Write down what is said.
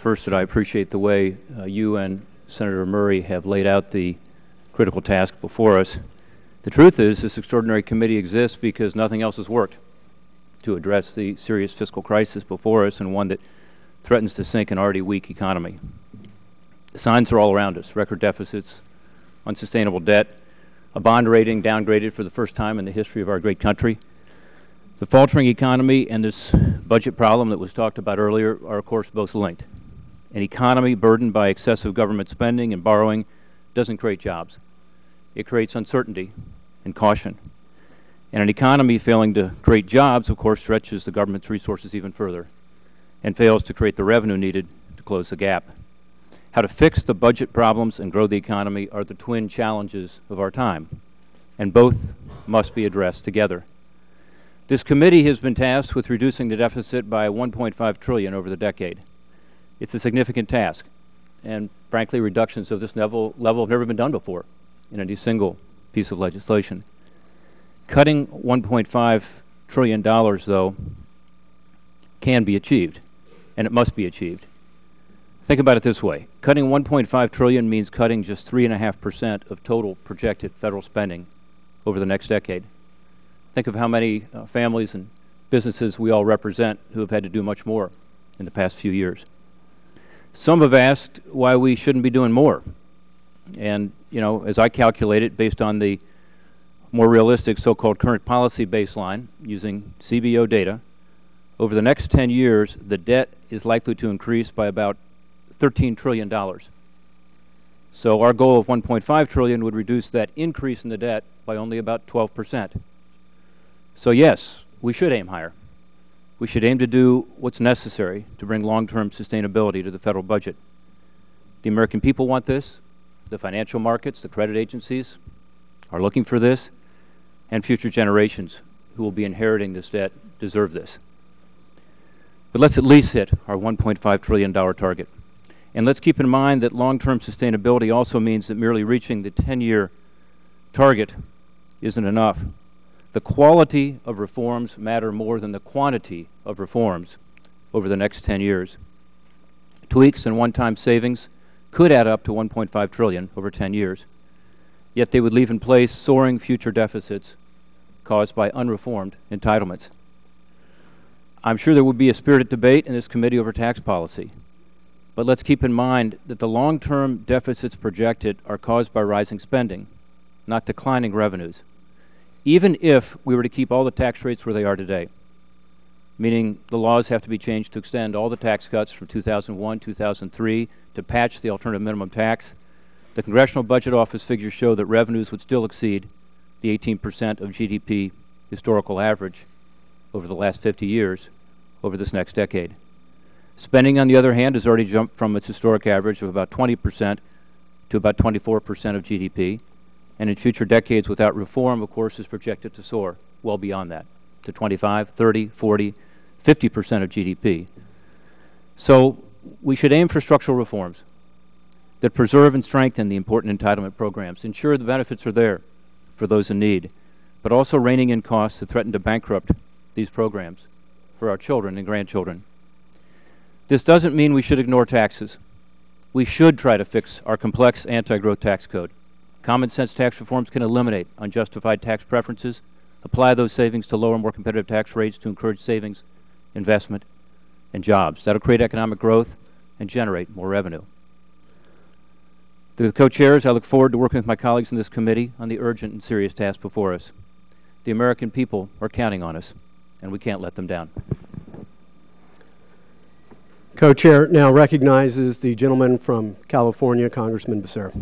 first that I appreciate the way you and Senator Murray have laid out the critical task before us. The truth is this extraordinary committee exists because nothing else has worked to address the serious fiscal crisis before us, and one that threatens to sink an already weak economy. The signs are all around us: record deficits, unsustainable debt, a bond rating downgraded for the first time in the history of our great country. The faltering economy and this budget problem that was talked about earlier are, of course, both linked. An economy burdened by excessive government spending and borrowing doesn't create jobs. It creates uncertainty and caution. And an economy failing to create jobs, of course, stretches the government's resources even further and fails to create the revenue needed to close the gap. How to fix the budget problems and grow the economy are the twin challenges of our time, and both must be addressed together. This committee has been tasked with reducing the deficit by $1.5 trillion over the decade. It's a significant task, and frankly, reductions of this level have never been done before in any single piece of legislation. Cutting $1.5 trillion, though, can be achieved, and it must be achieved. Think about it this way. Cutting $1.5 trillion means cutting just 3.5% of total projected federal spending over the next decade. Think of how many families and businesses we all represent who have had to do much more in the past few years. Some have asked why we shouldn't be doing more. And, you know, as I calculate it, based on the more realistic so-called current policy baseline using CBO data, over the next 10 years, the debt is likely to increase by about $13 trillion. So our goal of $1.5 trillion would reduce that increase in the debt by only about 12%. So yes, we should aim higher. We should aim to do what's necessary to bring long-term sustainability to the federal budget. The American people want this. The financial markets, the credit agencies are looking for this, and future generations who will be inheriting this debt deserve this. But let's at least hit our $1.5 trillion target. And let's keep in mind that long-term sustainability also means that merely reaching the 10-year target isn't enough. The quality of reforms matter more than the quantity of reforms over the next 10 years. Tweaks and one-time savings could add up to $1.5 trillion over 10 years, yet they would leave in place soaring future deficits caused by unreformed entitlements. I'm sure there would be a spirited debate in this committee over tax policy, but let's keep in mind that the long-term deficits projected are caused by rising spending, not declining revenues. Even if we were to keep all the tax rates where they are today, meaning the laws have to be changed to extend all the tax cuts from 2001, 2003 to patch the alternative minimum tax, the Congressional Budget Office figures show that revenues would still exceed the 18% of GDP historical average over the last 50 years over this next decade. Spending, on the other hand, has already jumped from its historic average of about 20% to about 24% of GDP. And in future decades without reform, of course, is projected to soar well beyond that, to 25, 30, 40, 50% of GDP. So we should aim for structural reforms that preserve and strengthen the important entitlement programs, ensure the benefits are there for those in need, but also reining in costs that threaten to bankrupt these programs for our children and grandchildren. This doesn't mean we should ignore taxes. We should try to fix our complex anti-growth tax code. Common sense tax reforms can eliminate unjustified tax preferences, apply those savings to lower, more competitive tax rates to encourage savings, investment, and jobs. That'll create economic growth and generate more revenue. To the co-chairs, I look forward to working with my colleagues in this committee on the urgent and serious task before us. The American people are counting on us, and we can't let them down. Co-chair now recognizes the gentleman from California, Congressman Becerra.